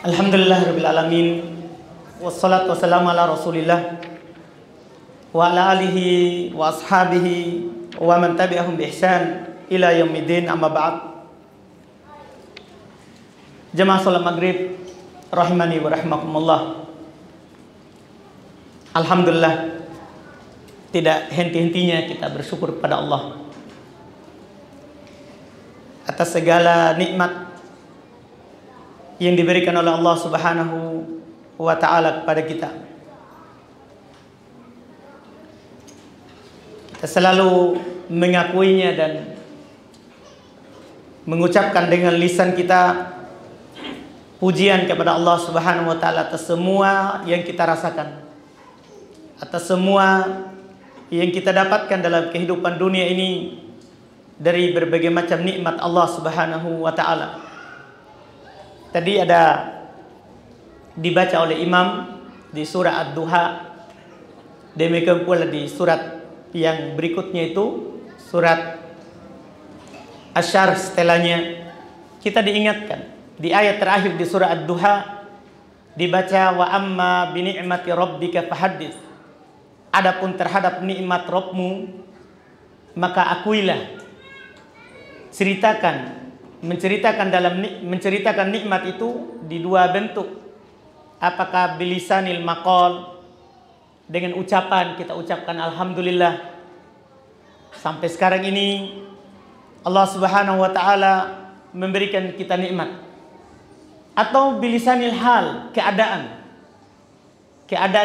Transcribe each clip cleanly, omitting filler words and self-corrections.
Alhamdulillahirabbil alamin. Wassalatu wassalamu ala Rasulillah wa ala alihi wa ashabihi wa man tabi'ahum bi ihsan ila yaumiddin, amma ba'd. Jemaah salat maghrib rahimani wa rahimakumullah. Alhamdulillah, tidak henti-hentinya kita bersyukur kepada Allah atas segala nikmat yang diberikan oleh Allah Subhanahu wa ta'ala kepada kita. Kita selalu mengakuinya dan mengucapkan dengan lisan kita pujian kepada Allah Subhanahu wa ta'ala atas semua yang kita rasakan, atas semua yang kita dapatkan dalam kehidupan dunia ini dari berbagai macam nikmat Allah Subhanahu wa ta'ala. Tadi ada dibaca oleh imam di surah Ad-Duha, demikian pula di surat yang berikutnya itu surat Asy-Syarh setelahnya. Kita diingatkan di ayat terakhir di surah Ad-Duha dibaca wa amma bi ni'mati rabbika fahaddits. Adapun terhadap nikmat Rabbmu maka akuilah, ceritakan. Menceritakan nikmat itu di dua bentuk. Apakah bilisanil maqal, dengan ucapan kita ucapkan alhamdulillah sampai sekarang ini Allah Subhanahu wa ta'ala memberikan kita nikmat, atau bilisanil hal, keadaan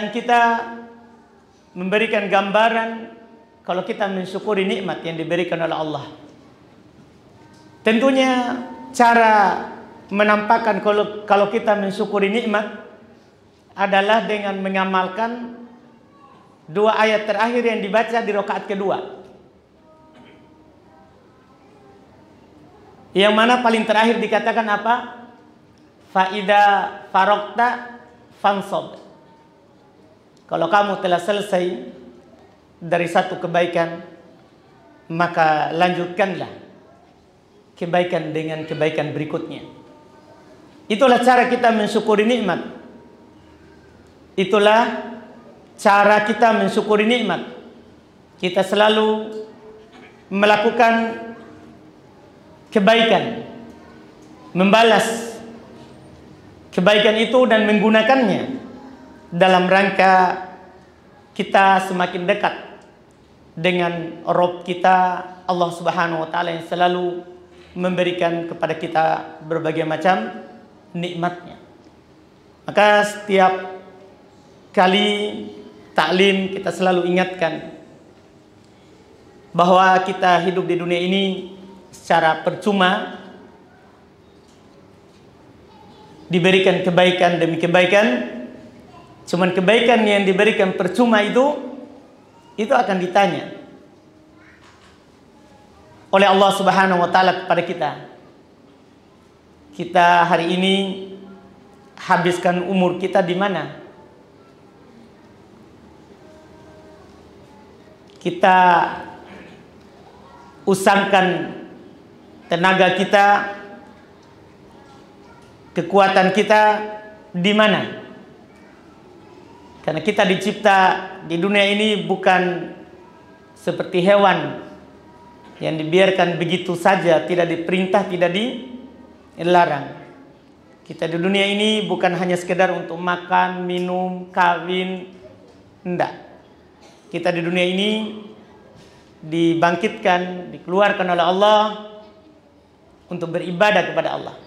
kita memberikan gambaran kalau kita mensyukuri nikmat yang diberikan oleh Allah. Tentunya cara menampakkan kalau kita mensyukuri nikmat adalah dengan mengamalkan dua ayat terakhir yang dibaca di rakaat kedua. Yang mana paling terakhir dikatakan apa? Faida farokta fansob. Kalau kamu telah selesai dari satu kebaikan, maka lanjutkanlah kebaikan dengan kebaikan berikutnya. Itulah cara kita mensyukuri nikmat. Itulah cara kita mensyukuri nikmat. Kita selalu melakukan kebaikan, membalas kebaikan itu dan menggunakannya dalam rangka kita semakin dekat dengan Rabb kita Allah Subhanahu wa ta'ala yang selalu memberikan kepada kita berbagai macam nikmatnya. Maka setiap kali taklim kita selalu ingatkan bahwa kita hidup di dunia ini secara percuma, diberikan kebaikan demi kebaikan. Cuman kebaikan yang diberikan percuma itu akan ditanya oleh Allah Subhanahu wa ta'ala kepada kita. Kita hari ini habiskan umur kita di mana? Kita usangkan tenaga kita, kekuatan kita di mana? Karena kita dicipta di dunia ini bukan seperti hewan yang dibiarkan begitu saja, tidak diperintah, tidak dilarang. Kita di dunia ini bukan hanya sekedar untuk makan, minum, kawin, enggak. Kita di dunia ini dibangkitkan, dikeluarkan oleh Allah untuk beribadah kepada Allah.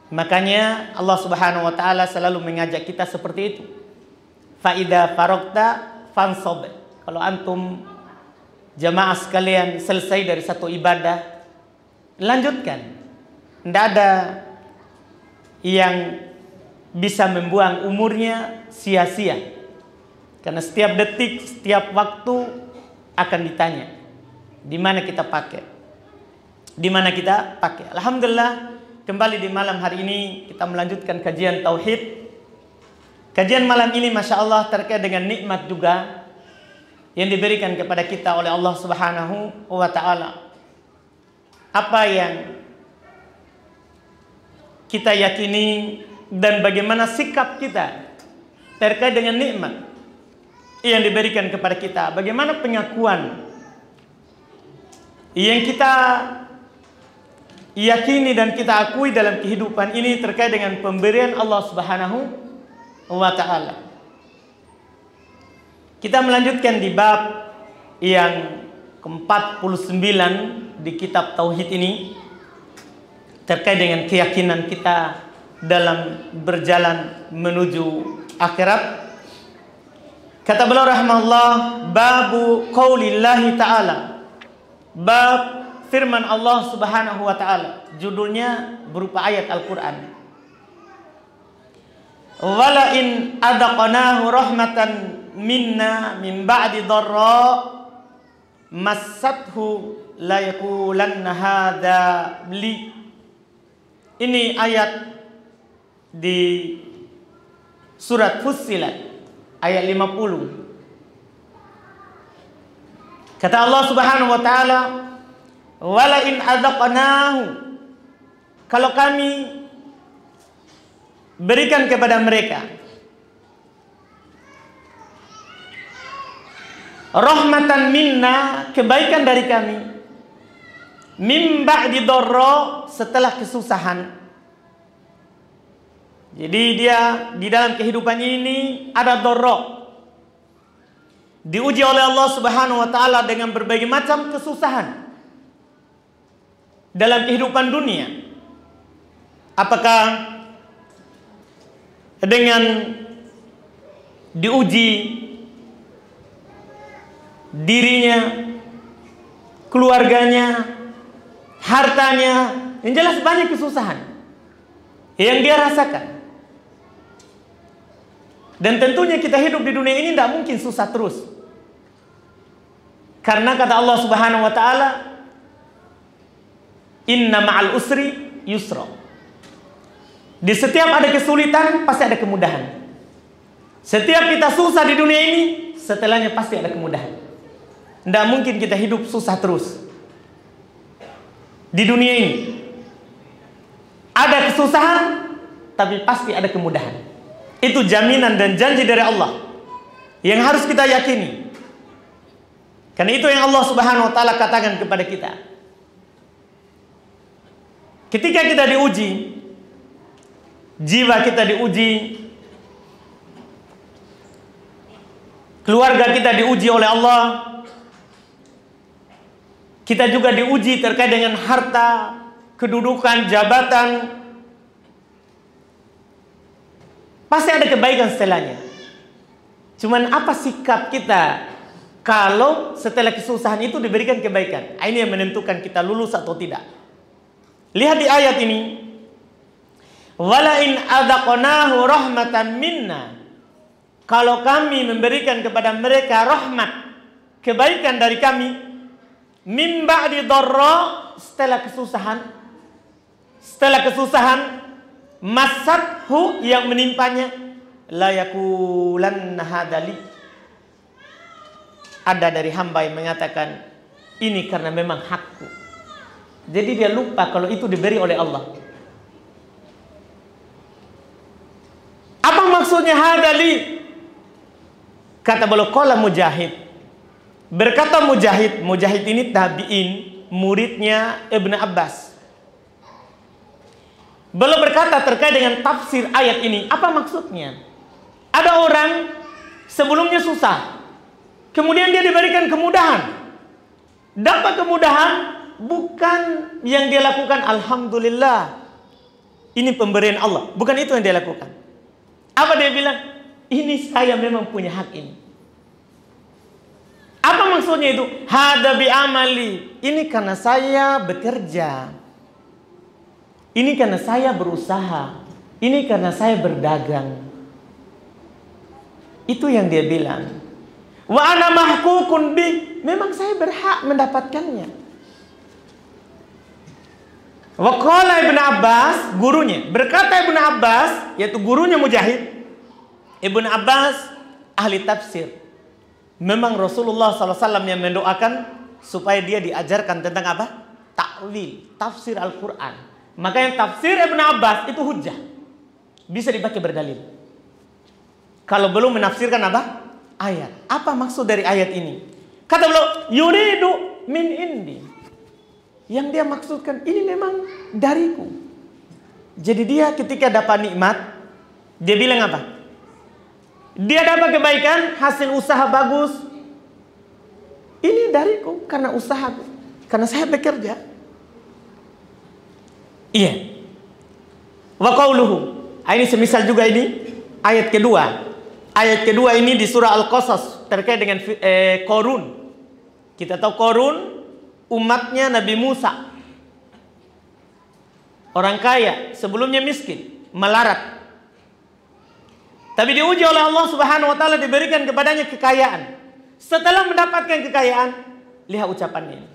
Makanya Allah Subhanahu wa ta'ala selalu mengajak kita seperti itu. Faida farokta fansob. Kalau antum jamaah sekalian selesai dari satu ibadah, lanjutkan. Tidak ada yang bisa membuang umurnya sia-sia. Karena setiap detik, setiap waktu akan ditanya. Di mana kita pakai? Di mana kita pakai? Alhamdulillah, kembali di malam hari ini kita melanjutkan kajian Tauhid. Kajian malam ini Masya Allah terkait dengan nikmat juga yang diberikan kepada kita oleh Allah Subhanahu wa ta'ala. Apa yang kita yakini dan bagaimana sikap kita terkait dengan nikmat yang diberikan kepada kita. Bagaimana pengakuan yang kita yakini dan kita akui dalam kehidupan ini terkait dengan pemberian Allah Subhanahu wa ta'ala. Kita melanjutkan di bab yang ke-49 di kitab Tauhid ini terkait dengan keyakinan kita dalam berjalan menuju akhirat. Kata beliau rahimahullah, babu qaulillahi ta'ala, bab firman Allah Subhanahu wa ta'ala. Judulnya berupa ayat Al-Quran. Wala in adaqnahu rahmatan minna min ba'di dharra massathu la yaqulanna hadza li. Ini ayat di surat Fussilat ayat 50. Kata Allah Subhanahu wa ta'ala, wala in adzaqnahu, kalau kami berikan kepada mereka rahmatan minna, kebaikan dari kami, min ba'di dharra, setelah kesusahan. Jadi dia di dalam kehidupan ini ada dharra, diuji oleh Allah Subhanahu wa ta'ala dengan berbagai macam kesusahan dalam kehidupan dunia. Apakah dengan diuji dirinya, keluarganya, hartanya, yang jelas banyak kesusahan yang dia rasakan. Dan tentunya kita hidup di dunia ini tidak mungkin susah terus. Karena kata Allah Subhanahu wa ta'ala, inna ma'al usri yusra. Di setiap ada kesulitan pasti ada kemudahan. Setiap kita susah di dunia ini, setelahnya pasti ada kemudahan. Tidak mungkin kita hidup susah terus di dunia ini. Ada kesusahan, tapi pasti ada kemudahan. Itu jaminan dan janji dari Allah yang harus kita yakini. Karena itu yang Allah Subhanahu wa ta'ala katakan kepada kita. Ketika kita diuji, jiwa kita diuji, keluarga kita diuji oleh Allah, kita juga diuji terkait dengan harta, kedudukan, jabatan. Pasti ada kebaikan setelahnya. Cuman apa sikap kita kalau setelah kesusahan itu diberikan kebaikan? Ini yang menentukan kita lulus atau tidak. Lihat di ayat ini. Wala in adzaqnahu rahmatan minna. Kalau kami memberikan kepada mereka rahmat, kebaikan dari kami, min ba'di dharra, setelah kesusahan, masathu, yang menimpanya, la yaqulanna hadali, ada dari hamba yang mengatakan ini karena memang hakku. Jadi dia lupa kalau itu diberi oleh Allah. Apa maksudnya hadali? Kata beliau qala Mujahid. Berkata Mujahid ini tabi'in, muridnya Ibnu Abbas. Beliau berkata terkait dengan tafsir ayat ini, apa maksudnya? Ada orang sebelumnya susah, kemudian dia diberikan kemudahan. Dapat kemudahan, bukan yang dia lakukan alhamdulillah, ini pemberian Allah. Bukan itu yang dia lakukan. Apa dia bilang? Ini saya memang punya hak ini. Apa maksudnya itu? Hada bi amali. Ini karena saya bekerja. Ini karena saya berusaha. Ini karena saya berdagang. Itu yang dia bilang. Wa ana mahkukun bih. Memang saya berhak mendapatkannya. Wa qala Ibnu Abbas, gurunya. Berkata Ibnu Abbas, yaitu gurunya Mujahid. Ibnu Abbas ahli tafsir. Memang Rasulullah SAW yang mendoakan supaya dia diajarkan tentang apa? Ta'wil, tafsir Al-Quran. Maka yang tafsir Ibn Abbas itu hujjah, bisa dipakai berdalil. Kalau belum menafsirkan apa? Ayat. Apa maksud dari ayat ini? Kata beliau, yuridu min indi. Yang dia maksudkan ini memang dariku. Jadi dia ketika dapat nikmat, dia bilang apa? Dia dapat kebaikan, hasil usaha bagus. Ini dariku karena usahaku, karena saya bekerja. Iya. Wa qauluhu. Ini semisal juga ini ayat kedua. Ayat kedua ini di surah Al-Qasas terkait dengan Qarun. Kita tahu Qarun umatnya Nabi Musa. Orang kaya, sebelumnya miskin, melarat. Tapi diuji oleh Allah Subhanahu wa taala, diberikan kepadanya kekayaan. Setelah mendapatkan kekayaan, lihat ucapannya.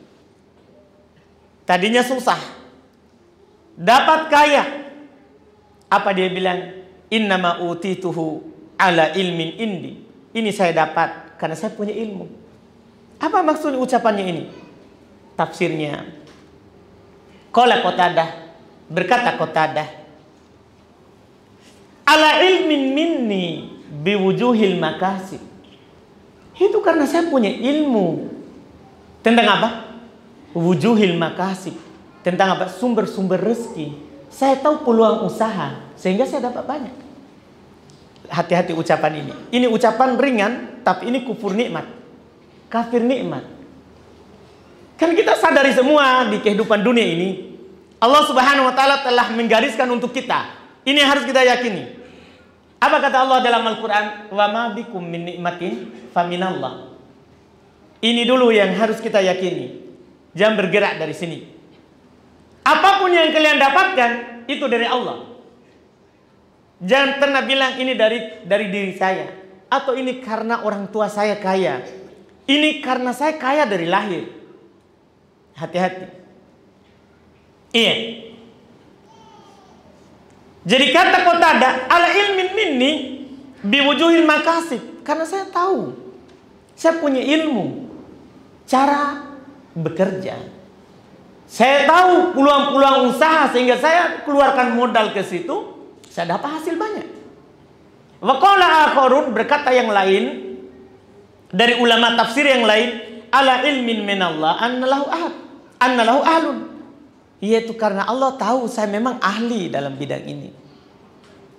Tadinya susah, dapat kaya. Apa dia bilang? Innama utituhu ala ilmin indi. Ini saya dapat karena saya punya ilmu. Apa maksud ucapannya ini? Tafsirnya, qala Qatadah, berkata Qatadah, ala ilmin minni biwujuhil makasib. Itu karena saya punya ilmu tentang apa? Wujuhil makasib, tentang apa? Sumber-sumber rezeki. Saya tahu peluang usaha sehingga saya dapat banyak. Hati-hati ucapan ini. Ini ucapan ringan, tapi ini kufur nikmat, kafir nikmat. Kan kita sadari semua di kehidupan dunia ini, Allah Subhanahu wa taala telah menggariskan untuk kita. Ini yang harus kita yakini. Apa kata Allah dalam Al-Qur'an? Wa ma bikum min nikmatin faminallah. Ini dulu yang harus kita yakini. Jangan bergerak dari sini. Apapun yang kalian dapatkan itu dari Allah. Jangan pernah bilang ini dari diri saya, atau ini karena orang tua saya kaya, ini karena saya kaya dari lahir. Hati-hati. Iya. Jadi kata Qatadah, ala ilmin minni biwujuhil makasib, karena saya tahu, saya punya ilmu cara bekerja. Saya tahu peluang-peluang usaha sehingga saya keluarkan modal ke situ, saya dapat hasil banyak. Wa qala akharun, berkata yang lain dari ulama tafsir yang lain, ala ilmin minallah annalahu ahlun. Yaitu karena Allah tahu saya memang ahli dalam bidang ini.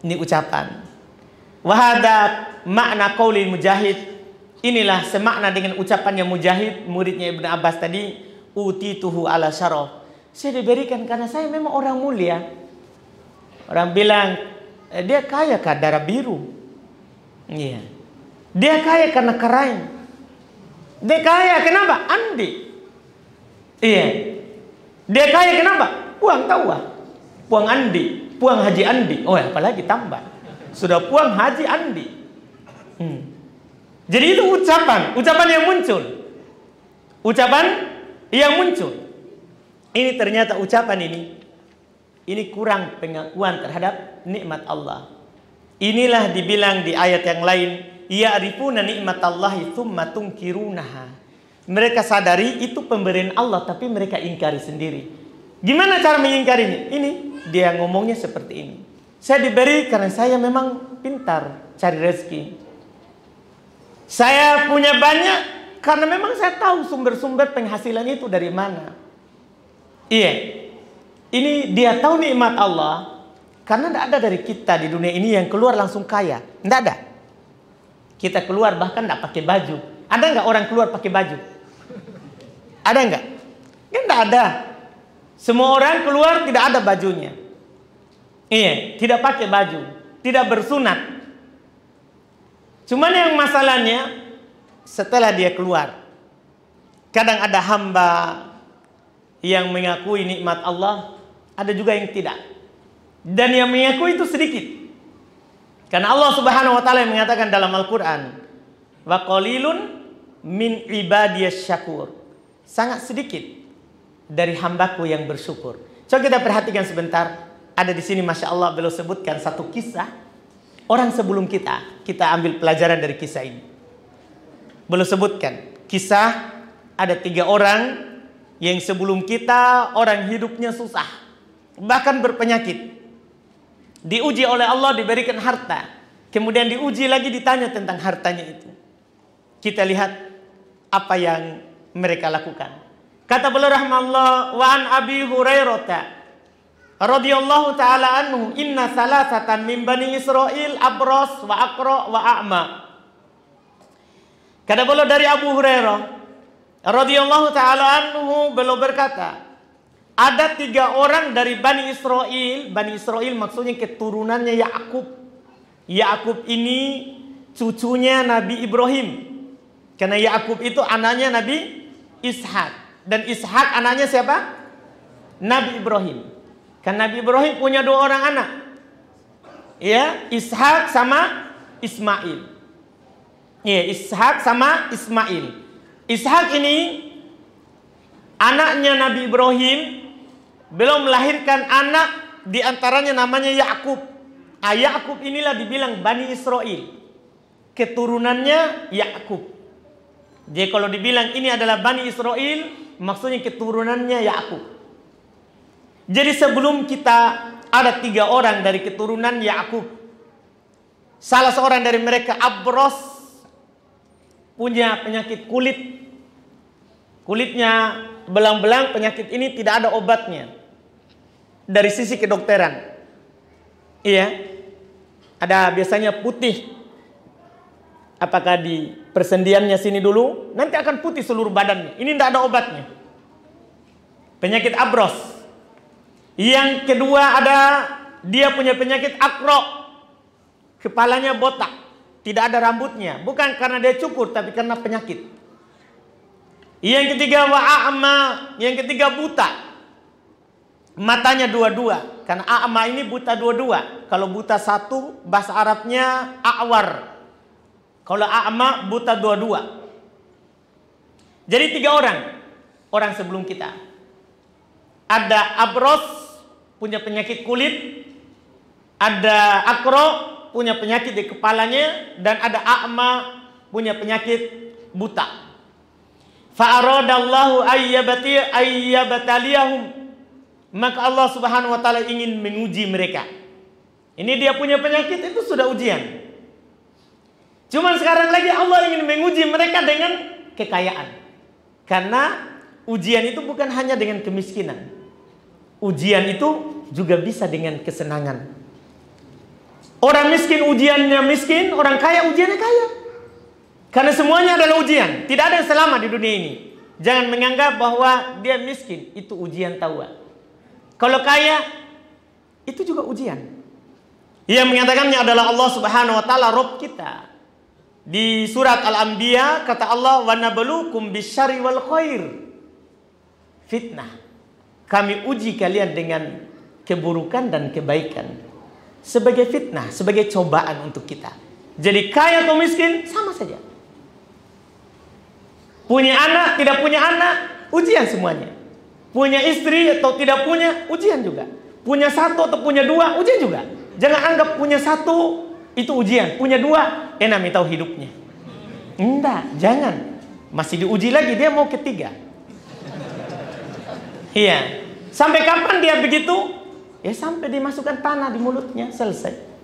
Ini ucapan. Wa hada makna qauli Mujahid. Inilah semakna dengan ucapannya Mujahid, muridnya Ibnu Abbas tadi, utituhu ala syaraf. Saya diberikan karena saya memang orang mulia. Orang bilang dia kaya karena darah biru. Iya. Dia kaya karena kerain. Dia kaya kenapa? Andi. Iya. Dia kaya kenapa? Puang tawa. Puang Andi, puang Haji Andi. Oh, apalagi tambah. Sudah puang Haji Andi. Jadi itu ucapan yang muncul. Ucapan yang muncul. Ini ternyata ucapan ini kurang pengakuan terhadap nikmat Allah. Inilah dibilang di ayat yang lain, ya'rifuna nikmatallahi tsumma tunkirunaha. Mereka sadari itu pemberian Allah, tapi mereka ingkari sendiri. Gimana cara mengingkarinya? Ini dia ngomongnya seperti ini. Saya diberi karena saya memang pintar cari rezeki. Saya punya banyak karena memang saya tahu sumber-sumber penghasilan itu dari mana. Iya. Ini dia tahu nikmat Allah karena tidak ada dari kita di dunia ini yang keluar langsung kaya. Tidak ada. Kita keluar bahkan tidak pakai baju. Ada nggak orang keluar pakai baju? Ada nggak? Kan tidak ada. Semua orang keluar tidak ada bajunya. Iya, tidak pakai baju, tidak bersunat. Cuman yang masalahnya setelah dia keluar, kadang ada hamba yang mengakui nikmat Allah, ada juga yang tidak. Dan yang mengakui itu sedikit. Karena Allah Subhanahu wa taala yang mengatakan dalam Al-Qur'an, wa qalilun min ibadiyasy syakur. Sangat sedikit dari hambaku yang bersyukur. Coba kita perhatikan sebentar. Ada di sini, masya Allah, beliau sebutkan satu kisah orang sebelum kita. Kita ambil pelajaran dari kisah ini. Beliau sebutkan kisah ada 3 orang yang sebelum kita orang hidupnya susah. bahkan berpenyakit. Diuji oleh Allah, diberikan harta. Kemudian diuji lagi, ditanya tentang hartanya itu. Kita lihat apa yang mereka lakukan. Kata beliau rahimahullah, wa an Abi Hurairah radhiyallahu taala anhu, inna salasatan min bani Israil abras wa aqra wa a'ma. Kata beliau dari Abu Hurairah radhiyallahu taala anhu, beliau berkata, ada 3 orang dari Bani Israil. Bani Israil maksudnya keturunannya Yakub. Yakub ini cucunya Nabi Ibrahim. Karena Yakub itu anaknya Nabi Ishak. Dan Ishak anaknya siapa? Nabi Ibrahim. Karena Nabi Ibrahim punya 2 orang anak. Ya, Ishak sama Ismail. Ya, Ishak sama Ismail. Ishak ini anaknya Nabi Ibrahim. Beliau melahirkan anak, diantaranya namanya Yakub. Yakub inilah dibilang Bani Israil. Keturunannya Yakub. Jadi kalau dibilang ini adalah Bani Israil, maksudnya keturunannya Yakub. Jadi sebelum kita ada 3 orang dari keturunan Yakub. Salah seorang dari mereka Abros, punya penyakit kulit. Kulitnya belang-belang, penyakit ini tidak ada obatnya. Dari sisi kedokteran, iya, ada biasanya putih. Apakah di persendiannya sini dulu, nanti akan putih seluruh badannya. Ini tidak ada obatnya. Penyakit Abros. Yang kedua ada, dia punya penyakit akro. Kepalanya botak, tidak ada rambutnya. Bukan karena dia cukur, tapi karena penyakit. Yang ketiga wa'a'ma, yang ketiga buta. Matanya 2-2. Karena a'ma ini buta 2-2. Kalau buta 1, bahasa Arabnya a'war. Kalau a'ma buta 2-2. Jadi 3 orang. Orang sebelum kita. Ada Abros, punya penyakit kulit. Ada Akro, punya penyakit di kepalanya. Dan ada a'ma, punya penyakit buta. Fa'aradallahu ayyabataliyahum. Maka Allah subhanahu wa ta'ala ingin menguji mereka. Ini dia punya penyakit, itu sudah ujian. Cuman sekarang lagi Allah ingin menguji mereka dengan kekayaan. Karena ujian itu bukan hanya dengan kemiskinan. Ujian itu juga bisa dengan kesenangan. Orang miskin ujiannya miskin, orang kaya ujiannya kaya. Karena semuanya adalah ujian. Tidak ada yang selama di dunia ini. Jangan menganggap bahwa dia miskin, itu ujian tawa. Kalau kaya, itu juga ujian. Yang mengatakannya adalah Allah subhanahu wa ta'ala, Rabb kita. Di surat Al-Anbiya kata Allah, wa nabluukum bisyarri wal khair fitnah. Kami uji kalian dengan keburukan dan kebaikan sebagai fitnah, sebagai cobaan untuk kita. Jadi kaya atau miskin sama saja. Punya anak, tidak punya anak, ujian semuanya. Punya istri atau tidak punya, ujian juga. Punya 1 atau punya 2, ujian juga. Jangan anggap punya 1 itu ujian, punya 2 enak tahu hidupnya. Enggak, jangan. Masih diuji lagi, dia mau ketiga. Iya. Sampai kapan dia begitu? Ya sampai dimasukkan tanah di mulutnya, selesai.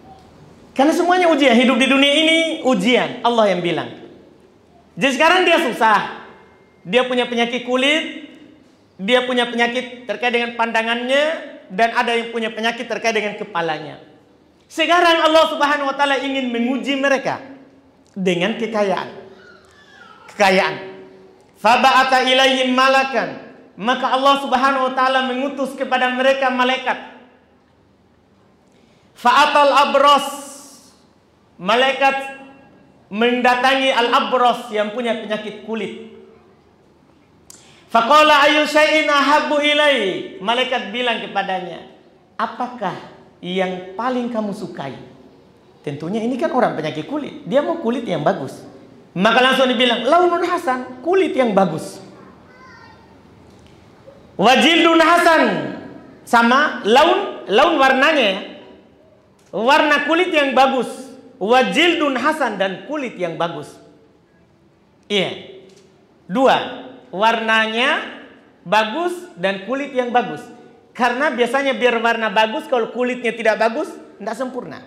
Karena semuanya ujian. Hidup di dunia ini ujian. Allah yang bilang. Jadi sekarang dia susah. Dia punya penyakit kulit. Dia punya penyakit terkait dengan pandangannya. Dan ada yang punya penyakit terkait dengan kepalanya. Sekarang Allah subhanahu wa ta'ala ingin menguji mereka. Dengan kekayaan. Kekayaan. Faba'ata ilaihim malakan. Maka Allah subhanahu wa ta'ala mengutus kepada mereka malaikat. Fa'atal abros. Malaikat mendatangi al-abros yang punya penyakit kulit. Faqala ayu syai'in ahabbu ilai. Malaikat bilang kepadanya, apakah yang paling kamu sukai? Tentunya ini kan orang penyakit kulit. Dia mau kulit yang bagus. Maka langsung dibilang, launun hasan, kulit yang bagus. Wajildun hasan, sama laun warnanya ya. Warna kulit yang bagus. Wajildun hasan, dan kulit yang bagus. Iya. 2. Warnanya bagus dan kulit yang bagus. Karena biasanya biar warna bagus, kalau kulitnya tidak bagus, tidak sempurna.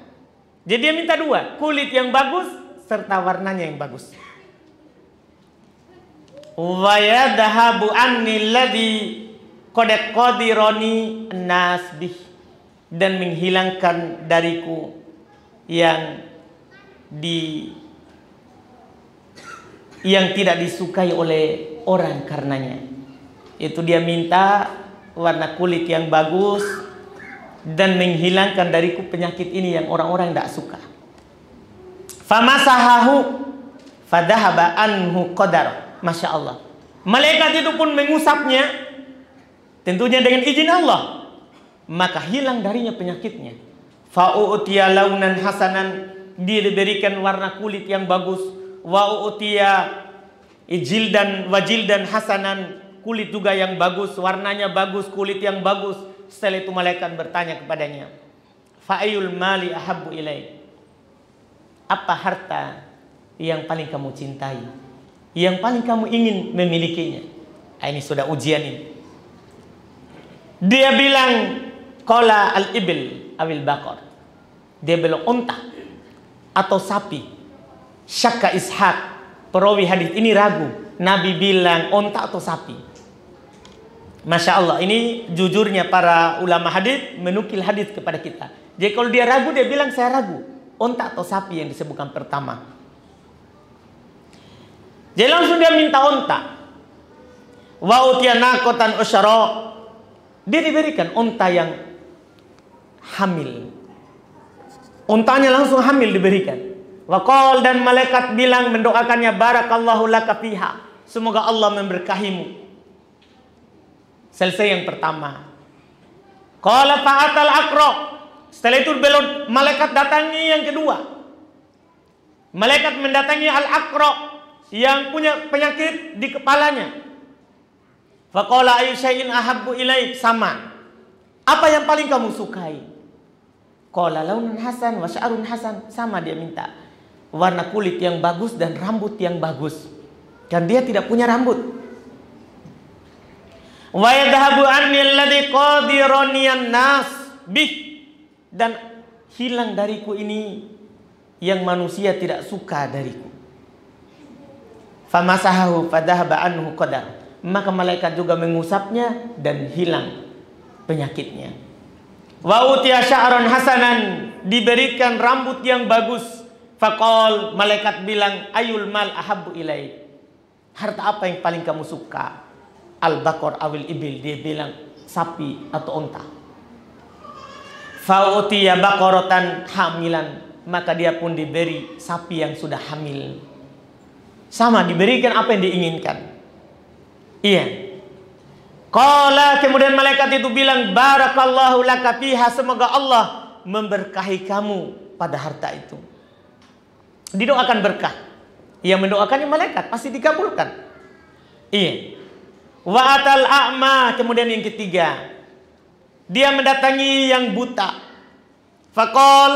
Jadi dia minta dua, kulit yang bagus serta warnanya yang bagus. Wa yadhabu anni alladhi qad qadirani an-nas bih, dan menghilangkan dariku yang tidak disukai oleh orang karenanya. Itu dia minta warna kulit yang bagus dan menghilangkan dariku penyakit ini yang orang-orang tidak suka. Famasahahu fadhahaba anhu qadar. Masya Allah. Malaikat itu pun mengusapnya, tentunya dengan izin Allah, maka hilang darinya penyakitnya. Fa'utiya launan hasanan, dia diberikan warna kulit yang bagus. Wa'utiya jildan hasanan, kulit juga yang bagus, warnanya bagus, kulit yang bagus. Setelah itu malaikat bertanya kepadanya, fa'ayul mali ahabbu ilaik, apa harta yang paling kamu cintai, yang paling kamu ingin memilikinya? Ini sudah ujian ini. Dia bilang qala al-ibil awil baqar, dia bilang unta atau sapi. Syakka Ishaq, perawi hadis ini ragu, Nabi bilang unta atau sapi. Masya Allah, ini jujurnya para ulama hadis menukil hadis kepada kita. Jadi kalau dia ragu, dia bilang saya ragu, unta atau sapi yang disebutkan pertama. Jadi langsung dia minta unta. Wa utiya naqatan usyara, dia diberikan unta yang hamil. Untanya langsung hamil diberikan. Wa qala, dan malaikat bilang mendoakannya, barakallahu laka fiha, semoga Allah memberkahimu. Selesai yang pertama. Qala fa'atal aqra, setelah itu belum malaikat datangi yang kedua. Malaikat mendatangi al-aqra yang punya penyakit di kepalanya. Faqala ayu syai'in ahabbu ilaik, sama. Apa yang paling kamu sukai? Qala launun hasan wa sya'run hasan, sama dia minta. Warna kulit yang bagus dan rambut yang bagus. Dan dia tidak punya rambut. Wa yadhabu anni alladhi qadirani an-nas bih, dan hilang dariku ini yang manusia tidak suka dariku. Famasahahu fadhahaba anhu qadar, maka malaikat juga mengusapnya dan hilang penyakitnya. Wa utiya sya'ran hasanan, diberikan rambut yang bagus. Faqal, malaikat bilang ayul mal ahabbu ilaik, harta apa yang paling kamu suka? Al-baqar awil ibil, dia bilang sapi atau unta. Fa utiya baqaratan hamilan, maka dia pun diberi sapi yang sudah hamil. Sama, diberikan apa yang diinginkan. Iya. Qala, kemudian malaikat itu bilang barakallahu laka fiha, semoga Allah memberkahi kamu pada harta itu. Didoakan berkah. Yang mendoakannya malaikat pasti dikabulkan. Iya. Wa atal a'ma, kemudian yang ketiga, dia mendatangi yang buta. Faqal,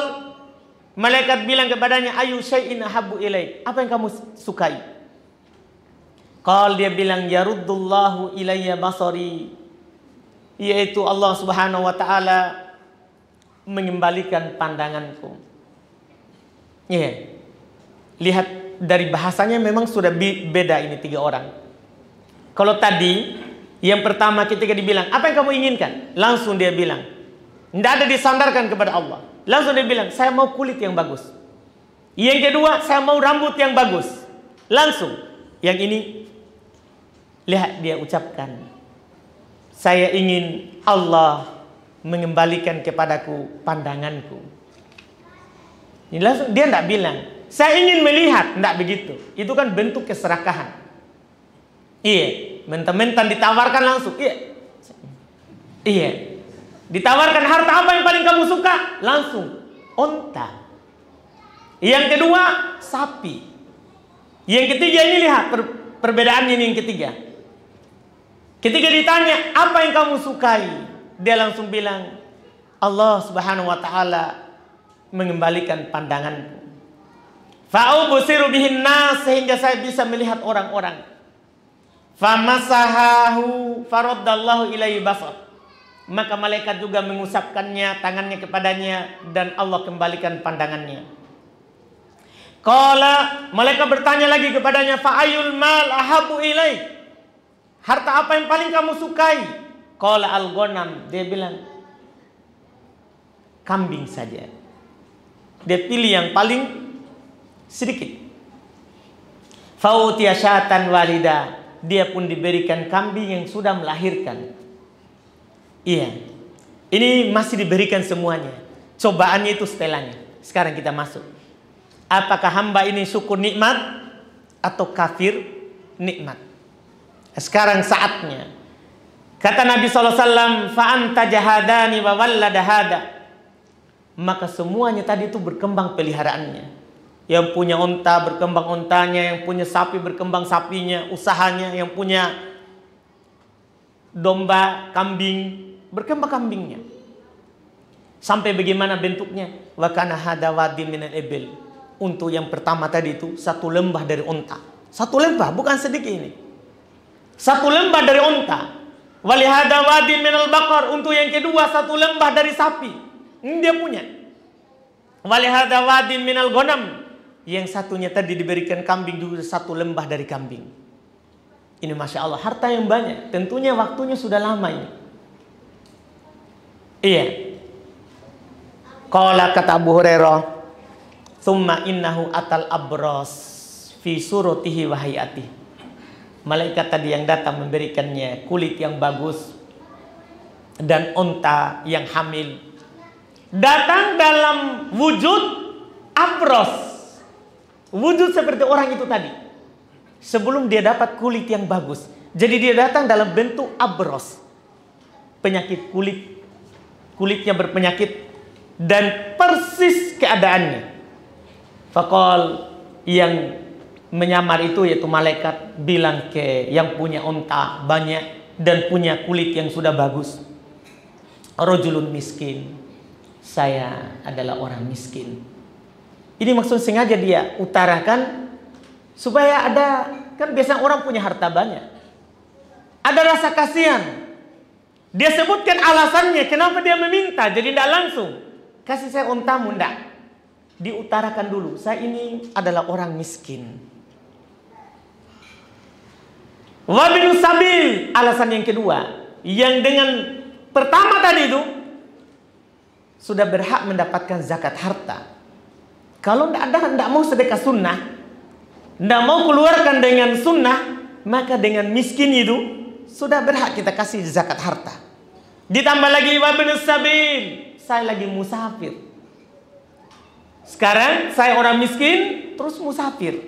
malaikat bilang kepadanya ayu syai'in ahabbu ilaik, apa yang kamu sukai? Qal, dia bilang yaruddullahu ilayya basari, yaitu Allah Subhanahu wa taala mengembalikan pandanganku. Iya. Lihat dari bahasanya memang sudah beda ini tiga orang. Kalau tadi yang pertama ketika dibilang apa yang kamu inginkan, langsung dia bilang, tidak ada disandarkan kepada Allah. Langsung dia bilang saya mau kulit yang bagus. Yang kedua saya mau rambut yang bagus. Langsung. Yang ini lihat dia ucapkan, saya ingin Allah mengembalikan kepadaku pandanganku. Ini langsung dia tidak bilang saya ingin melihat, tidak begitu. Itu kan bentuk keserakahan. Iya, mentang-mentang ditawarkan langsung. Iya. Ditawarkan harta apa yang paling kamu suka? Langsung unta. Yang kedua sapi. Yang ketiga ini lihat perbedaannya ini yang ketiga. Ketika ditanya apa yang kamu sukai, dia langsung bilang Allah Subhanahu wa taala mengembalikan pandanganku. Fa'ubsiru bihin nas, sehingga saya bisa melihat orang-orang. Famasahahu faraddallahu ilaihi basar. maka malaikat juga mengusapkannya tangannya kepadanya dan Allah kembalikan pandangannya. Qala, malaikat bertanya lagi kepadanya, fa ayul mal ahabu ilaik? Harta apa yang paling kamu sukai? Qala al-ghanam. Dia bilang kambing saja. Dia pilih yang paling sedikit. Fautiya syatan walida. Dia pun diberikan kambing yang sudah melahirkan. Iya. Ini masih diberikan semuanya. Cobaannya itu setelahnya. Sekarang kita masuk. Apakah hamba ini syukur nikmat atau kafir nikmat? Sekarang saatnya. Kata Nabi SAW, fa anta jahadani wa wallada hada. Maka semuanya tadi itu berkembang peliharaannya. Yang punya onta berkembang ontanya, yang punya sapi berkembang sapinya, usahanya, yang punya domba, kambing, berkembang kambingnya. Sampai bagaimana bentuknya? Wa kana hada wadin minal ibil. Untuk yang pertama tadi itu satu lembah dari onta. Satu lembah, bukan sedikit ini. Satu lembah dari onta. Walihada wadin minal bakar. Untuk yang kedua satu lembah dari sapi. Ini dia punya. Walihada wadin minal ghanam. Yang satunya tadi diberikan kambing juga satu lembah dari kambing. Ini Masya Allah, harta yang banyak. Tentunya waktunya sudah lama ini. Iya. Qala kata Abu Hurairah, thumma innahu atal abros fi suratihi wa hayatihi. Malaikat tadi yang datang memberikannya kulit yang bagus dan onta yang hamil. Datang dalam wujud abros. Wujud seperti orang itu tadi. Sebelum dia dapat kulit yang bagus. Jadi dia datang dalam bentuk abros. Penyakit kulit. Kulitnya berpenyakit. Dan persis keadaannya. Faqal, yang menyamar itu yaitu malaikat bilang ke yang punya onta banyak dan punya kulit yang sudah bagus, rajulun miskin, saya adalah orang miskin. Ini maksud sengaja dia utarakan supaya ada, kan biasanya orang punya harta banyak, ada rasa kasihan. Dia sebutkan alasannya kenapa dia meminta, jadi tidak langsung kasih saya ontamu, tidak. Diutarakan dulu, saya ini adalah orang miskin. Wabinu sabil, alasan yang kedua, yang dengan pertama tadi itu sudah berhak mendapatkan zakat harta. Kalau tidak mau sedekah sunnah, tidak mau keluarkan dengan sunnah, maka dengan miskin itu sudah berhak kita kasih zakat harta. Ditambah lagi wabinu sabil, saya lagi musafir. Sekarang saya orang miskin terus musafir.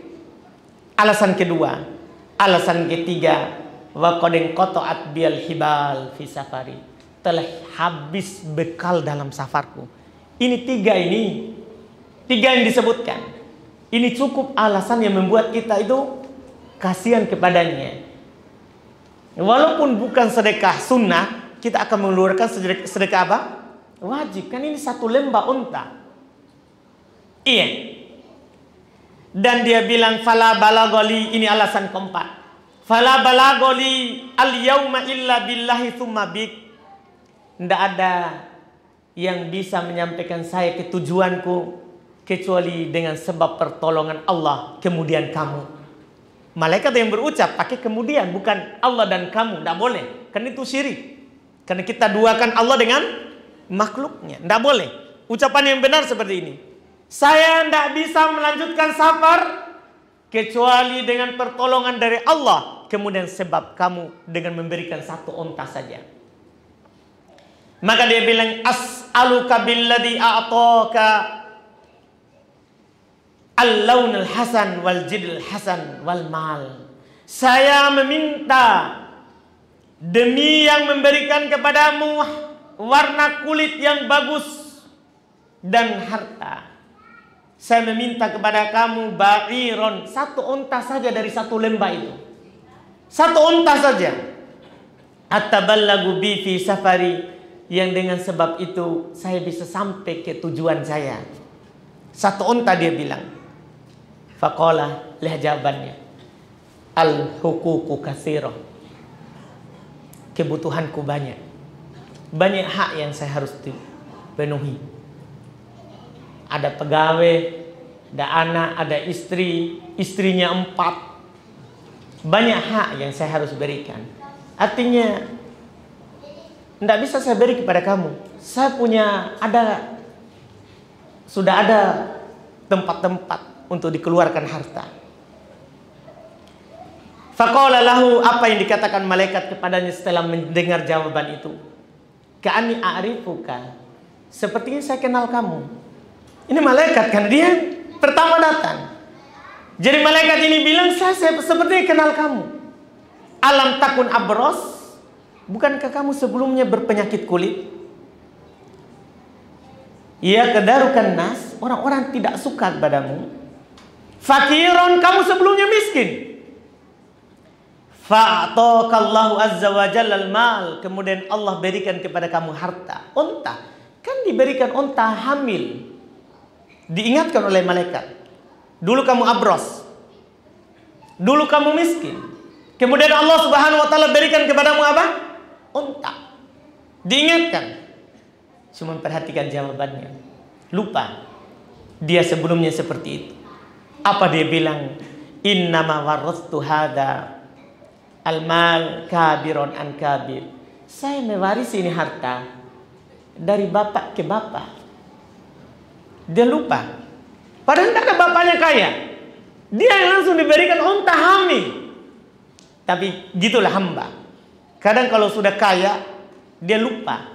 Alasan kedua. Alasan ketiga, wa qad qata'at bil hibal fi safari. Telah habis bekal dalam safarku. Ini tiga yang disebutkan. Ini cukup alasan yang membuat kita itu kasihan kepadanya. Walaupun bukan sedekah sunnah, kita akan mengeluarkan sedekah apa? Wajib. Kan ini satu lembah unta. Iya. Dan dia bilang fala balagoli, ini alasan keempat. Fala balagoli al-yauma illa billahi tsumma bik. Tidak ada yang bisa menyampaikan saya ke tujuanku kecuali dengan sebab pertolongan Allah kemudian kamu. Malaikat yang berucap pakai kemudian, bukan Allah dan kamu. Tidak boleh. Kan itu syirik. Karena kita duakan Allah dengan makhluknya. Tidak boleh. Ucapan yang benar seperti ini. Saya tidak bisa melanjutkan safar kecuali dengan pertolongan dari Allah. Kemudian sebab kamu dengan memberikan satu onta saja. Maka dia bilang, as'aluka billadhi a'taka al-laun al-hasan wal jidl hasan wal mal. Saya meminta demi yang memberikan kepadamu warna kulit yang bagus dan harta. Saya meminta kepada kamu ba'iron, satu onta saja dari satu lembah itu. Satu onta saja. Ataballagu bi fi safari, yang dengan sebab itu saya bisa sampai ke tujuan saya. Satu onta dia bilang. Faqala, lihat jawabannya. Al-huququ katsirah. Kebutuhanku banyak. banyak hak yang saya harus penuhi. Ada pegawai, ada anak, ada istri, istrinya 4. Banyak hak yang saya harus berikan. Artinya tidak bisa saya beri kepada kamu. Saya sudah ada tempat-tempat untuk dikeluarkan harta. Faqala lahu, apa yang dikatakan malaikat kepadanya setelah mendengar jawaban itu? Ka'ani a'rifuka, sepertinya saya kenal kamu. Ini malaikat kan, dia pertama datang. Jadi malaikat ini bilang, saya sepertinya kenal kamu. Alam takun abros, bukankah kamu sebelumnya berpenyakit kulit? Ya kedarukan nas, orang-orang tidak suka kepadamu. Fakiron, kamu sebelumnya miskin. Fa'atokallahu azza wa jalla al-mal, kemudian Allah berikan kepada kamu harta, unta. Kan diberikan unta hamil. Diingatkan oleh malaikat. Dulu kamu abros. Dulu kamu miskin. Kemudian Allah Subhanahu wa taala berikan kepadamu apa? Unta. Diingatkan. Cuma perhatikan jawabannya. Lupa. Dia sebelumnya seperti itu. Apa dia bilang? Innama warastu hada al-mal kabiron an kabir. Saya mewarisi ini harta dari bapak ke bapak. Dia lupa. Padahal tidak ada bapaknya kaya. Dia yang langsung diberikan unta hamil. Tapi gitulah hamba. Kadang kalau sudah kaya, dia lupa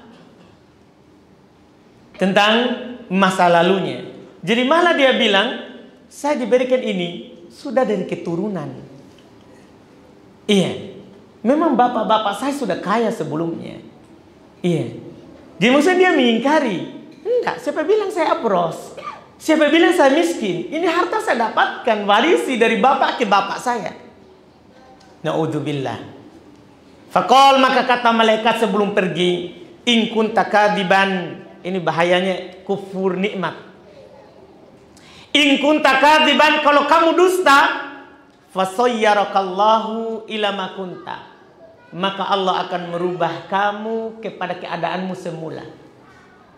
tentang masa lalunya. Jadi malah dia bilang, saya diberikan ini sudah dari keturunan. Iya. Memang bapak-bapak saya sudah kaya sebelumnya. Iya. Jadi maksudnya dia mengingkari. Enggak, siapa bilang saya abros? Siapa bilang saya miskin? Ini harta saya dapatkan, warisi dari bapak ke bapak saya. Na'udzubillah. Faqal, maka kata malaikat sebelum pergi, in kunta kadiban. Ini bahayanya kufur nikmat. In kunta kadiban, kalau kamu dusta, fasayyarakallahu ila ma kunta. Maka Allah akan merubah kamu kepada keadaanmu semula.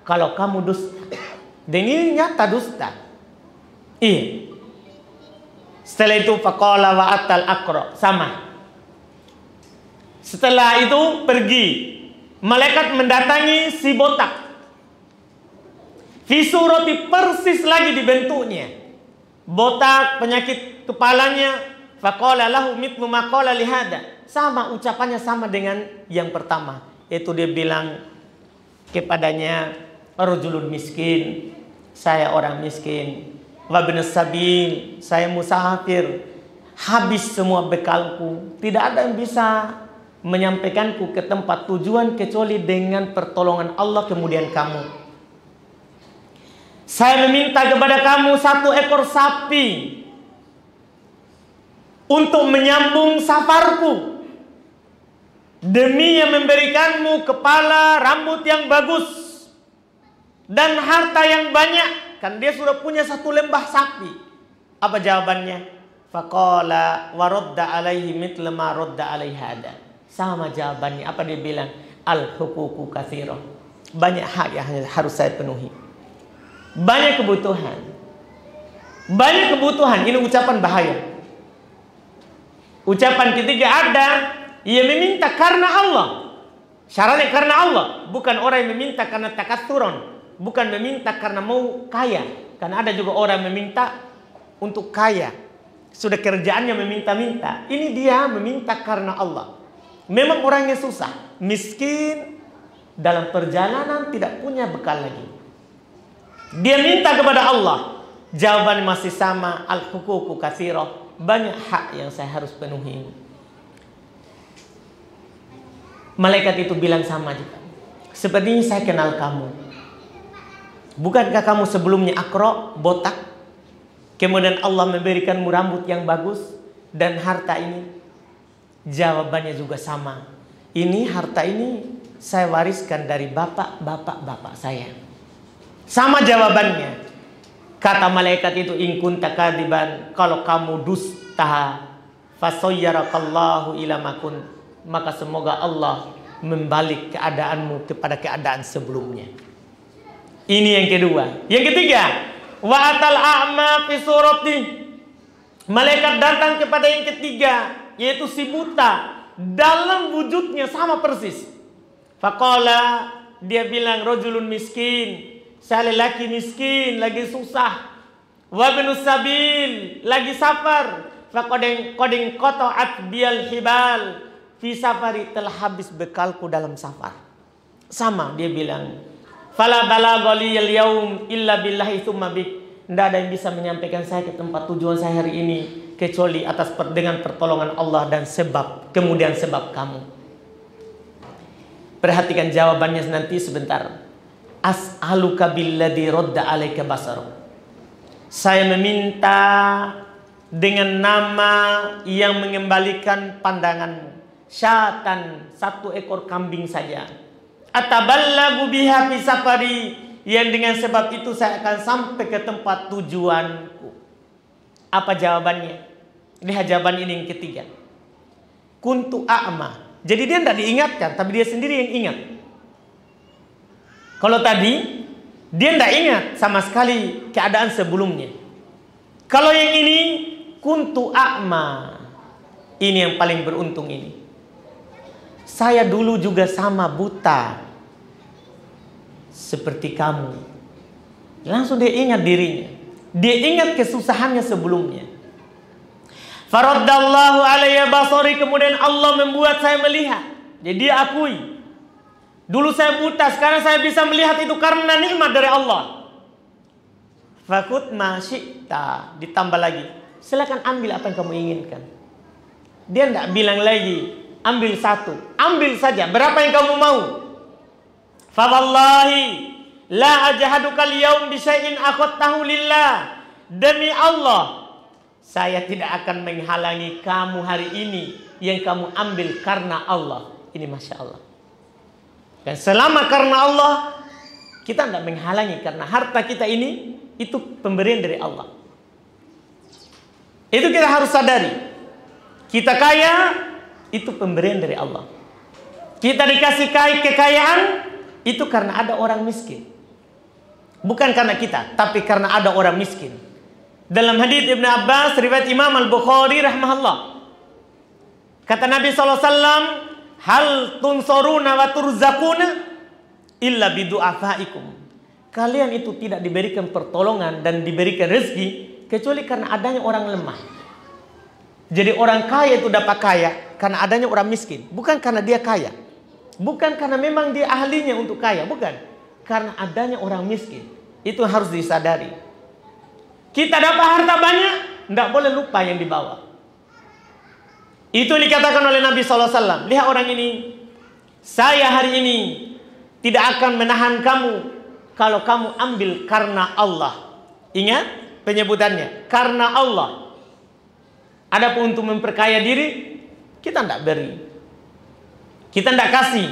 Kalau kamu dusta. Dan ini nyata dusta. Iya. Setelah itu faqala wa atal aqra, sama. Setelah itu pergi. Malaikat mendatangi si botak. Fi surati, persis lagi dibentuknya. Botak, penyakit kepalanya. Faqala lahu mithlu ma qala li hada. Sama, ucapannya sama dengan yang pertama. Yaitu dia bilang kepadanya, rajulun miskin, saya orang miskin. Wa ibn sabil, saya musafir. Habis semua bekalku. Tidak ada yang bisa menyampaikanku ke tempat tujuan kecuali dengan pertolongan Allah kemudian kamu. Saya meminta kepada kamu 1 ekor sapi untuk menyambung safarku, demi yang memberikanmu kepala rambut yang bagus dan harta yang banyak. Kan dia sudah punya 1 lembah sapi. Apa jawabannya? Faqala wa radda alaihi mithla ma radda alaihi hada. Sama jawabannya. Apa dia bilang? Al-huququ katsirah. Banyak hak yang harus saya penuhi. Banyak kebutuhan. Banyak kebutuhan. Ini ucapan bahaya. Ucapan ketiga ada, ia meminta karena Allah. Syaratnya karena Allah. Bukan orang yang meminta karena takatsuron. Bukan meminta karena mau kaya. Karena ada juga orang yang meminta untuk kaya. Sudah kerjaannya meminta-minta. Ini dia meminta karena Allah. Memang orangnya susah. Miskin. Dalam perjalanan tidak punya bekal lagi. Dia minta kepada Allah. Jawabannya masih sama. Al-huququ katsirah. Banyak hak yang saya harus penuhi. Malaikat itu bilang sama juga. Sepertinya saya kenal kamu. Bukankah kamu sebelumnya akro, botak? Kemudian Allah memberikanmu rambut yang bagus dan harta ini. Jawabannya juga sama. Ini harta ini saya wariskan dari bapak saya. Sama jawabannya. Kata malaikat itu, in kunta kadiban, kalau kamu dusta, fasayyarakallahu ila ma kunt, maka semoga Allah membalik keadaanmu kepada keadaan sebelumnya. Ini yang kedua. Yang ketiga, wa atal a'ma fi surati. Malaikat datang kepada yang ketiga, yaitu si buta, dalam wujudnya sama persis. Faqala, dia bilang, rajulun miskin, saya lelaki miskin, lagi susah. Wa ibnus sabil, lagi safar. Faqadin qata'at biyal hibal fi safari, telah habis bekalku dalam safar. Sama dia bilang, fala balagha liyal yaum illa billahi tsumma bik. Tidak ada yang bisa menyampaikan saya ke tempat tujuan saya hari ini kecuali dengan pertolongan Allah dan kemudian sebab kamu. Perhatikan jawabannya nanti sebentar. As'aluka billadhi radda alaika basar. Saya meminta dengan nama yang mengembalikan pandanganmu. Syatan, satu ekor kambing saja. Ataballagu biha fi safari, yang dengan sebab itu saya akan sampai ke tempat tujuanku. Apa jawabannya? Lihat jawaban ini yang ketiga. Kuntu a'ma. Jadi dia tidak diingatkan, tapi dia sendiri yang ingat. Kalau tadi dia tidak ingat sama sekali keadaan sebelumnya. Kalau yang ini kuntu a'ma. Ini yang paling beruntung ini. Saya dulu juga sama buta seperti kamu. Langsung dia ingat dirinya. Dia ingat kesusahannya sebelumnya. Faraddallahu alayya basari, kemudian Allah membuat saya melihat. Jadi dia akui, dulu saya buta, sekarang saya bisa melihat itu karena nikmat dari Allah. Fakut ma syi'ta, ditambah lagi, silakan ambil apa yang kamu inginkan. Dia tidak bilang lagi, ambil satu, ambil saja, berapa yang kamu mau. Fa wallahi la ajhadukal yaum bi syai'in akhadtahu lillah. Demi Allah, saya tidak akan menghalangi kamu hari ini yang kamu ambil karena Allah. Ini Masya Allah. Dan selama karena Allah, kita tidak menghalangi karena harta kita ini, itu pemberian dari Allah. Itu kita harus sadari. Kita kaya, itu pemberian dari Allah. Kita dikasih kekayaan, itu karena ada orang miskin. Bukan karena kita, tapi karena ada orang miskin. Dalam hadits Ibnu Abbas, riwayat Imam Al-Bukhari rahimahullah, kata Nabi SAW, hal tunsoruna wa turzakuna illa bidu'afaikum. Kalian itu tidak diberikan pertolongan dan diberikan rezeki kecuali karena adanya orang lemah. Jadi orang kaya itu dapat kaya karena adanya orang miskin, bukan karena dia kaya. Bukan karena memang dia ahlinya untuk kaya, bukan. Karena adanya orang miskin. Itu harus disadari. Kita dapat harta banyak, tidak boleh lupa yang dibawa. Itu dikatakan oleh Nabi SAW. Lihat orang ini, saya hari ini tidak akan menahan kamu kalau kamu ambil karena Allah. Ingat penyebutannya, karena Allah. Adapun untuk memperkaya diri, kita tidak beri, kita tidak kasih.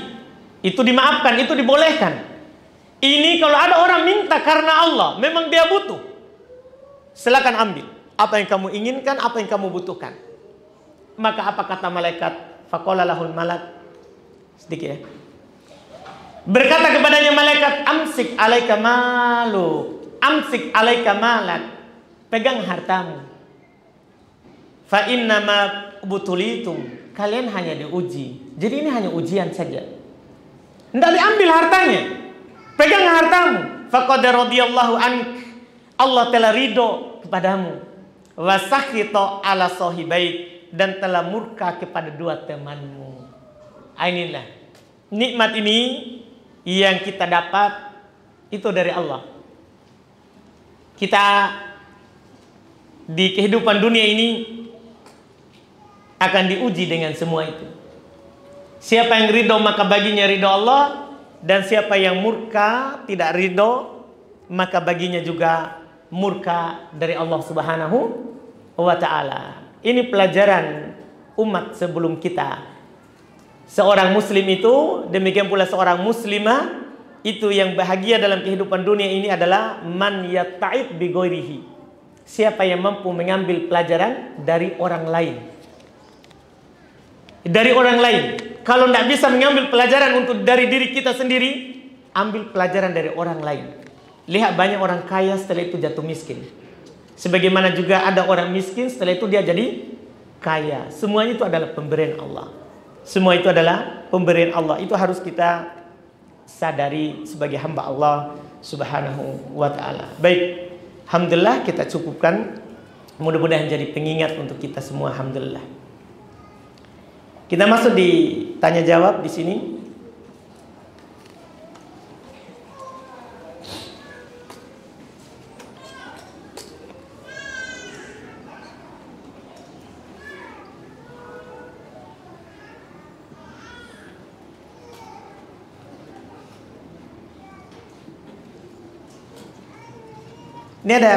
Itu dimaafkan, itu dibolehkan. Ini kalau ada orang minta karena Allah, memang dia butuh, silakan ambil apa yang kamu inginkan, apa yang kamu butuhkan. Maka apa kata malaikat? Faqala lahul malak, sedikit ya. Berkata kepadanya malaikat, amsik alaika malu, amsik alaika malak, pegang hartamu. Fa innama butulitum, kalian hanya diuji. Jadi ini hanya ujian saja. Tidak diambil hartanya, pegang hartamu. Faqad radhiyallahu ank, Allah telah ridho kepadamu. Wa sakhita ala sahibaik, dan telah murka kepada dua temanmu. Inilah nikmat ini yang kita dapat, itu dari Allah. Kita di kehidupan dunia ini akan diuji dengan semua itu. Siapa yang ridho maka baginya ridho Allah, dan siapa yang murka tidak ridho maka baginya juga murka dari Allah Subhanahu wa ta'ala. Ini pelajaran umat sebelum kita. Seorang muslim itu, demikian pula seorang muslimah, itu yang bahagia dalam kehidupan dunia ini adalah man yatta'id bi ghairihi. Siapa yang mampu mengambil pelajaran dari orang lain. Dari orang lain. kalau tidak bisa mengambil pelajaran untuk dari diri kita sendiri, ambil pelajaran dari orang lain. Lihat banyak orang kaya setelah itu jatuh miskin. Sebagaimana juga ada orang miskin setelah itu dia jadi kaya. Semuanya itu adalah pemberian Allah. Semua itu adalah pemberian Allah. Itu harus kita sadari sebagai hamba Allah Subhanahu wa ta'ala. Baik, alhamdulillah kita cukupkan. Mudah-mudahan jadi pengingat untuk kita semua. Alhamdulillah. Kita masuk di tanya jawab di sini. Ini ada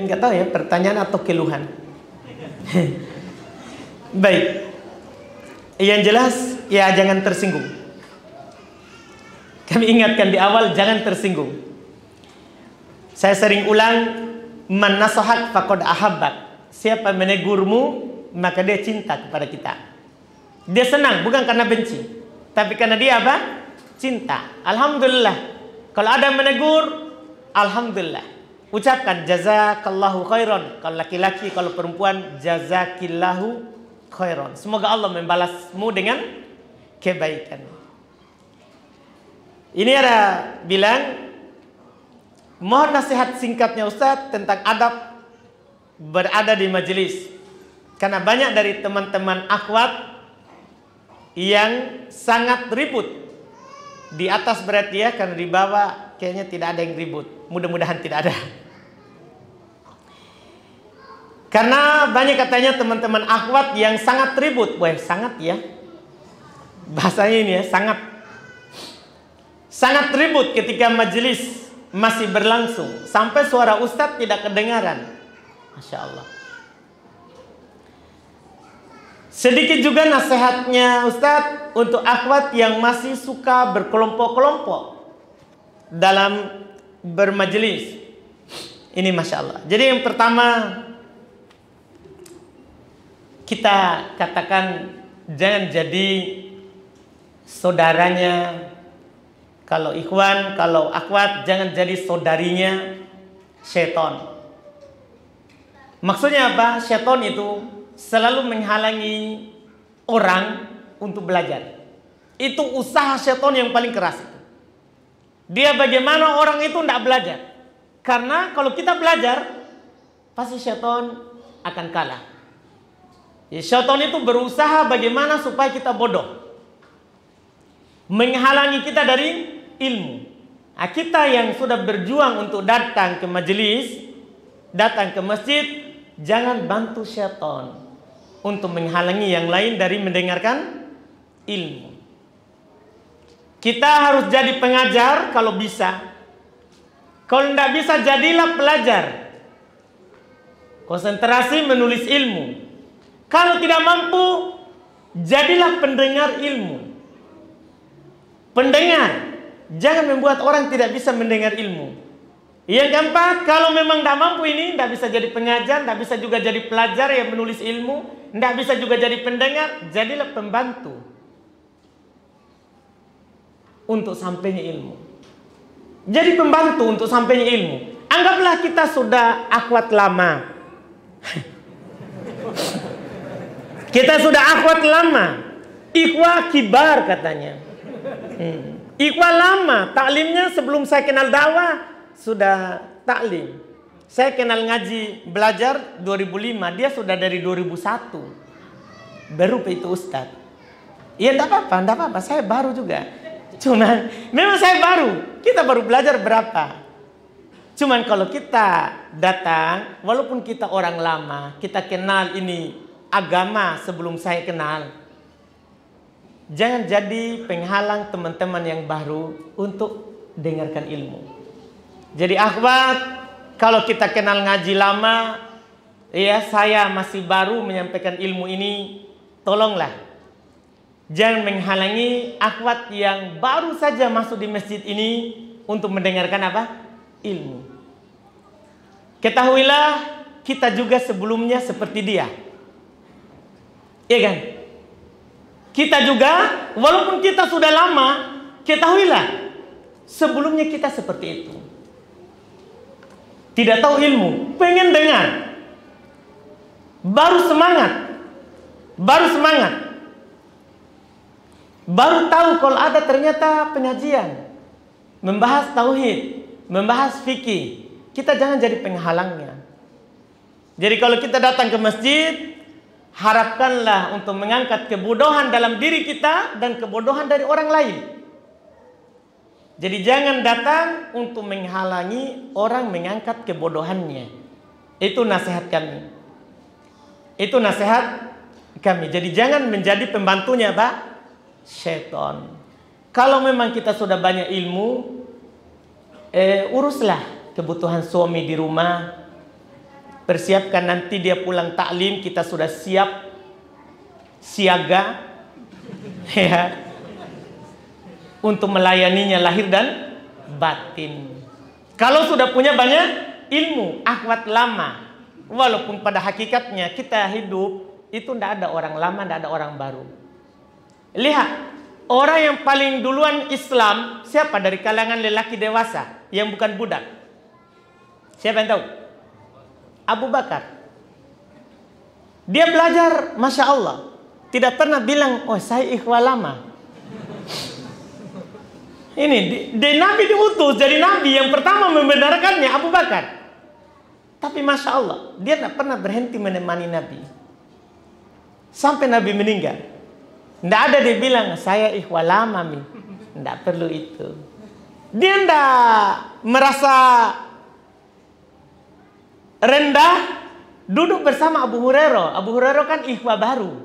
nggak tahu ya, pertanyaan atau keluhan. Baik. Yang jelas ya jangan tersinggung. Kami ingatkan di awal, jangan tersinggung. Saya sering ulang, man nasahak faqad ahabbak. Siapa menegurmu maka dia cinta kepada kita. Dia senang bukan karena benci, tapi karena dia apa? Cinta. Alhamdulillah. Kalau ada menegur, alhamdulillah. Ucapkan jazakallahu khairan. Kalau laki-laki, kalau perempuan, jazakillahu khairan. Semoga Allah membalasmu dengan kebaikan. Ini ada bilang, mohon nasihat singkatnya Ustaz tentang adab berada di majelis. Karena banyak dari teman-teman akhwat yang sangat ribut. Di atas berat dia, karena di bawah kayaknya tidak ada yang ribut. Mudah-mudahan tidak ada. Karena banyak katanya teman-teman akhwat yang sangat ribut. Wah, sangat ya. Bahasanya ini ya, sangat. Sangat ribut ketika majelis masih berlangsung. Sampai suara ustadz tidak kedengaran. Masya Allah. Sedikit juga nasihatnya ustadz untuk akhwat yang masih suka berkelompok-kelompok dalam bermajelis. Ini Masya Allah. Jadi yang pertama, kita katakan jangan jadi saudaranya. Kalau ikhwan, kalau akhwat, jangan jadi saudarinya syaitan. Maksudnya apa? Syaitan itu selalu menghalangi orang untuk belajar. Itu usaha syaitan yang paling keras itu. Dia bagaimana orang itu tidak belajar. Karena kalau kita belajar, pasti syaitan akan kalah. Ya, syaitan itu berusaha bagaimana supaya kita bodoh, menghalangi kita dari ilmu. Nah, kita yang sudah berjuang untuk datang ke majelis, datang ke masjid, jangan bantu syaitan untuk menghalangi yang lain dari mendengarkan ilmu. Kita harus jadi pengajar kalau bisa. Kalau tidak bisa, jadilah pelajar. Konsentrasi menulis ilmu. Kalau tidak mampu, jadilah pendengar ilmu. Pendengar. Jangan membuat orang tidak bisa mendengar ilmu. Yang keempat, kalau memang tidak mampu ini, tidak bisa jadi pengajar, tidak bisa juga jadi pelajar yang menulis ilmu, tidak bisa juga jadi pendengar, jadilah pembantu untuk sampainya ilmu. Jadi pembantu untuk sampainya ilmu. Anggaplah kita sudah akhwat lama. Kita sudah akhwat lama. Ikhwah kibar katanya. Ikhwah lama. Taklimnya sebelum saya kenal dakwah sudah taklim. Saya kenal ngaji belajar 2005. Dia sudah dari 2001. Baru itu Ustadz. Ya enggak apa-apa. Saya baru juga. Cuman memang saya baru. Kita baru belajar berapa. Cuman kalau kita datang, walaupun kita orang lama, kita kenal ini agama sebelum saya kenal, jangan jadi penghalang teman-teman yang baru untuk dengarkan ilmu. Jadi akhwat, kalau kita kenal ngaji lama, ya saya masih baru menyampaikan ilmu ini, tolonglah jangan menghalangi akhwat yang baru saja masuk di masjid ini untuk mendengarkan apa? Ilmu. Ketahuilah kita juga sebelumnya seperti dia. Iya kan? Kita juga, walaupun kita sudah lama, ketahuilah, sebelumnya kita seperti itu. Tidak tahu ilmu, pengen dengar. Baru semangat. Baru tahu kalau ada ternyata pengajian. Membahas tauhid, membahas fikih. Kita jangan jadi penghalangnya. Jadi kalau kita datang ke masjid, harapkanlah untuk mengangkat kebodohan dalam diri kita dan kebodohan dari orang lain. Jadi jangan datang untuk menghalangi orang mengangkat kebodohannya. Itu nasihat kami. Jadi jangan menjadi pembantunya Pak Syaitan. Kalau memang kita sudah banyak ilmu, uruslah kebutuhan suami di rumah. Persiapkan nanti dia pulang taklim, kita sudah siaga ya, untuk melayaninya lahir dan batin. Kalau sudah punya banyak ilmu, akhwat lama, walaupun pada hakikatnya kita hidup itu tidak ada orang lama, tidak ada orang baru. Lihat, orang yang paling duluan Islam siapa dari kalangan lelaki dewasa yang bukan budak? Siapa yang tahu? Abu Bakar. Dia belajar, Masya Allah, tidak pernah bilang, oh saya ikhwah lama. Ini Nabi diutus jadi Nabi, yang pertama membenarkannya Abu Bakar. Tapi Masya Allah, dia tidak pernah berhenti menemani Nabi sampai Nabi meninggal. Tidak ada dia bilang, saya ikhwah lama mi. Tidak perlu itu. Dia tidak merasa rendah duduk bersama Abu Hurairah. Abu Hurairah kan ikhwah baru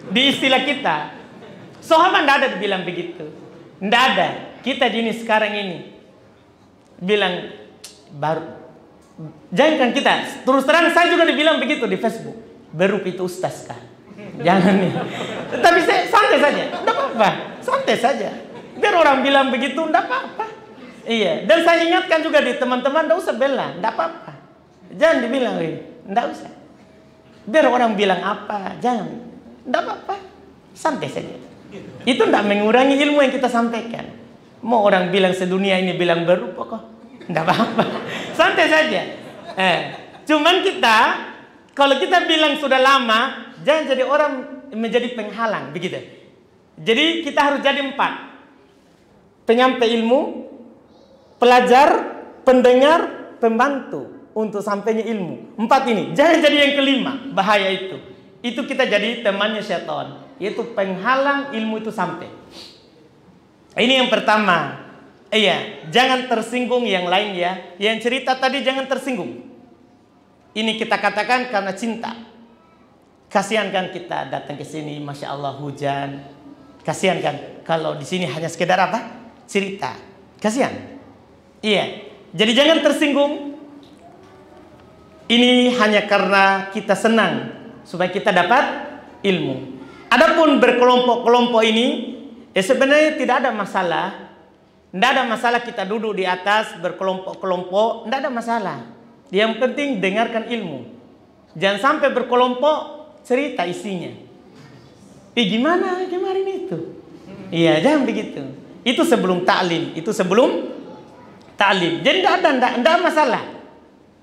di istilah kita. Sahabat tidak ada dibilang begitu. Tidak ada. Kita jenis sekarang ini bilang baru. Jangan kita. Terus terang saya juga dibilang begitu di Facebook. Berup itu ustaz kan. Jangan nih. Tapi saya santai saja. Tidak apa-apa. Santai saja. Biar orang bilang begitu tidak apa-apa. Iya. Dan saya ingatkan juga di teman-teman, tidak usah bela. Tidak apa-apa. Jangan dibilang, tidak usah. Biar orang bilang apa, jangan. Tidak apa-apa. Santai saja. Itu tidak mengurangi ilmu yang kita sampaikan. Mau orang bilang sedunia ini bilang berupa kok, tidak apa-apa. Santai saja. Cuman kita, kalau kita bilang sudah lama, jangan jadi orang menjadi penghalang, begitu. Jadi kita harus jadi 4. Penyampai ilmu, pelajar, pendengar, pembantu untuk sampainya ilmu. 4 ini. Jangan jadi yang kelima. Bahaya itu. Itu kita jadi temannya syaitan. Yaitu penghalang ilmu itu sampai. Ini yang pertama. Iya. Jangan tersinggung yang lain ya. Yang cerita tadi jangan tersinggung. Ini kita katakan karena cinta. Kasihan kan kita datang ke sini. Masya Allah hujan. Kasihan kan. Kalau di sini hanya sekedar apa? Cerita. Kasihan. Iya. Jadi jangan tersinggung. Ini hanya karena kita senang supaya kita dapat ilmu. Adapun berkelompok-kelompok ini, sebenarnya tidak ada masalah. Tidak ada masalah kita duduk di atas berkelompok-kelompok, tidak ada masalah. Yang penting dengarkan ilmu. Jangan sampai berkelompok cerita isinya. Gimana kemarin itu? Iya, jangan begitu. Itu sebelum taklim, Jadi tidak ada masalah.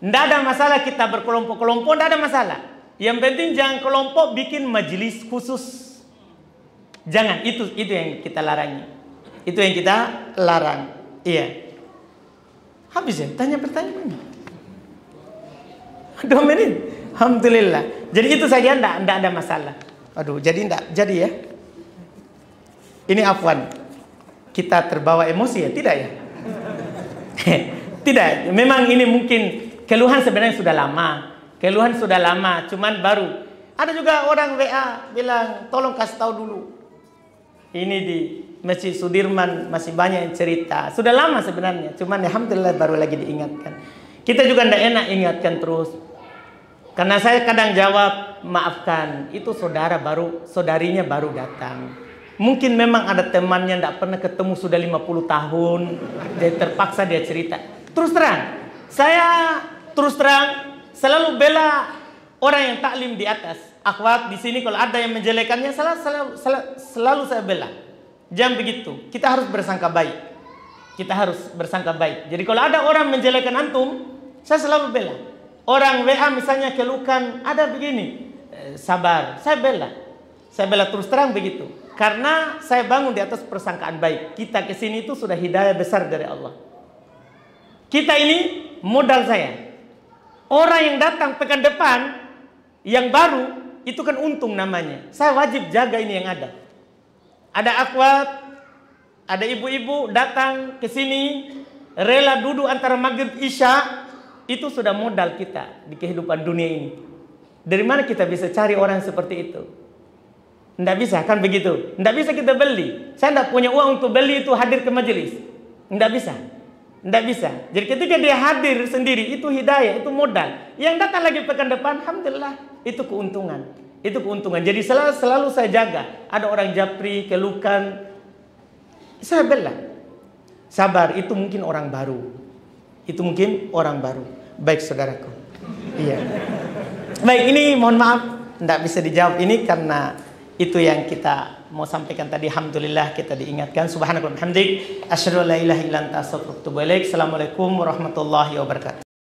Tidak ada masalah kita berkelompok-kelompok, tidak ada masalah. Yang penting jangan kelompok bikin majelis khusus. Jangan, itu yang kita larangi. Itu yang kita larang. Iya. Habis ya, tanya pertanyaan. 2 menit. Alhamdulillah. Jadi itu saja, tidak ada masalah. Aduh, jadi ya. Ini afwan. Kita terbawa emosi ya, tidak ya? Tidak, memang ini mungkin keluhan sebenarnya sudah lama, cuman baru. Ada juga orang WA bilang, tolong kasih tahu dulu. Ini di Masjid Sudirman masih banyak yang cerita. Sudah lama sebenarnya, cuman alhamdulillah baru lagi diingatkan. Kita juga tidak enak ingatkan terus. Karena saya kadang jawab, maafkan, itu saudarinya baru datang. Mungkin memang ada temannya tidak pernah ketemu sudah 50 tahun. Jadi terpaksa dia cerita. Saya terus terang selalu bela orang yang taklim di atas. Akhwat di sini kalau ada yang menjelekannya selalu saya bela. Jangan begitu. Kita harus bersangka baik. Kita harus bersangka baik. Jadi kalau ada orang menjelekan antum, saya selalu bela. Orang WA misalnya keluhkan ada begini, sabar. Saya bela. Saya bela terus terang begitu. Karena saya bangun di atas persangkaan baik. Kita kesini itu sudah hidayah besar dari Allah. Kita ini modal saya. Orang yang datang pekan depan, yang baru, itu kan untung namanya. Saya wajib jaga ini yang ada. Ada akhwat, ada ibu-ibu datang ke sini, rela duduk antara maghrib isya, itu sudah modal kita di kehidupan dunia ini. Dari mana kita bisa cari orang seperti itu? Tidak bisa kan begitu? Tidak bisa kita beli. Saya tidak punya uang untuk beli itu hadir ke majelis. Tidak bisa. Tidak bisa. Jadi ketika dia hadir sendiri, itu hidayah, itu modal. Yang datang lagi pekan depan, alhamdulillah. Itu keuntungan. Itu keuntungan. Jadi selalu saya jaga. Ada orang japri, kelukan. Saya bela. Sabar, itu mungkin orang baru. Itu mungkin orang baru. Baik saudaraku. Iya. Baik, ini mohon maaf. Tidak bisa dijawab ini karena itu yang kita mau sampaikan tadi. Alhamdulillah kita diingatkan. Subhanallah wa bihamdik. Asyhadu an la ilaha illa anta astaghfiruka wa atubu ilaik. Assalamualaikum warahmatullahi wabarakatuh.